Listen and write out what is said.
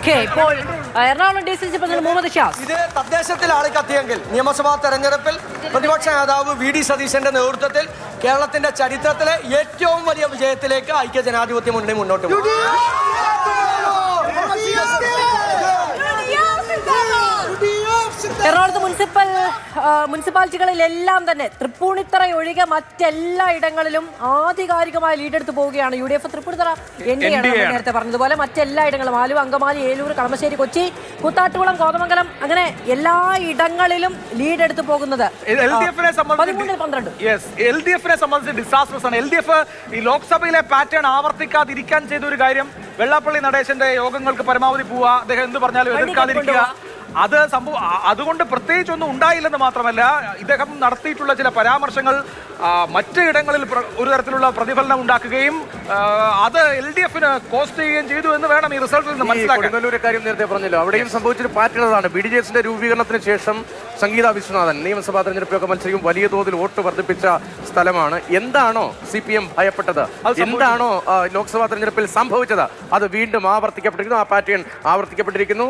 Okay, ഇപ്പോൾ Ernakulam DCC president Muhammad Shaz. ഇത് തദ്ദേശത്തിൽ ആളി കത്തിയെങ്കിൽ നിയമസഭാ തെരഞ്ഞെടുപ്പിൽ പ്രതിപക്ഷ നേതാവ് VD സതീശന്റെ നേതൃത്വത്തിൽ കേരളത്തിന്റെ ചരിത്രത്തിലെ ഏറ്റവും വലിയ വിജയത്തിലേക്ക് ഐക്യ ജനാധിപത്യ മുന്നണി മുന്നോട്ട് പോകും. എറണാകുളത്ത് മുനിസിപ്പാലിറ്റികളിലെല്ലാം തന്നെ തൃപ്പൂണിത്തറ ഒഴികെ മറ്റെല്ലാ ഇടങ്ങളിലും ആധികാരികമായ ലീഡെടുത്ത് പോവുകയാണ് UDF. തൃപ്പൂണിത്തറ NDA ആണ് നേരത്തെ പറഞ്ഞതുപോലെ. മറ്റെല്ലാ ഇടങ്ങളും ആലുവ, അങ്കമാലി, ഏലൂർ, കളമശ്ശേരി, കൊച്ചി, കൂത്താട്ടുകുളം, കോതമംഗലം, അങ്ങനെ എല്ലാ ഇടങ്ങളിലും ലീഡെടുത്ത് പോകുന്നത് 13-ൽ 12. LDF-നെ സംബന്ധിച്ച് ഡിസാസ്റ്റർസ് ആണ്. LDF ഈ ലോക്സഭയിലെ പാറ്റേൺ ആവർത്തിക്കാതിരിക്കാൻ ചെയ്ത ഒരു കാര്യം, വെള്ളാപ്പള്ളി നടേശന്റെ യോഗങ്ങൾക്ക് പരമാവധി പോവുക, അദ്ദേഹം എന്ത് പറഞ്ഞാലും എതിർക്കാതിരിക്കുക. അത് അതുകൊണ്ട് പ്രത്യേകിച്ചൊന്നും ഉണ്ടായില്ലെന്ന് മാത്രമല്ല, ഇദ്ദേഹം നടത്തിയിട്ടുള്ള ചില പരാമർശങ്ങൾ മറ്റ് ഇടങ്ങളിൽ ഒരു തരത്തിലുള്ള പ്രതിഫലനം ഉണ്ടാക്കുകയും അത് LDF-ന് കോസ്റ്റ് ചെയ്യുകയും ചെയ്തു എന്ന് വേണം ഈ റിസൾട്ടിൽ നിന്ന് മനസ്സിലാക്കാൻ. ഒരു കാര്യം നേരത്തെ പറഞ്ഞല്ലോ, അവിടെയും സംഭവിച്ചൊരു പാറ്റേണാണ്. BDJSന്റെ രൂപീകരണത്തിന് ശേഷം സംഗീത വിശ്വനാഥൻ നിയമസഭാ തെരഞ്ഞെടുപ്പിലൊക്കെ മത്സരിക്കും, വലിയ തോതിൽ വോട്ട് വർദ്ധിപ്പിച്ച സ്ഥലമാണ്. എന്താണോ CPM ഭയപ്പെട്ടത്, എന്താണോ ലോക്സഭാ തെരഞ്ഞെടുപ്പിൽ സംഭവിച്ചത്, അത് വീണ്ടും ആവർത്തിക്കപ്പെട്ടിരിക്കുന്നു. ആ പാറ്റേൺ ആവർത്തിക്കപ്പെട്ടിരിക്കുന്നു.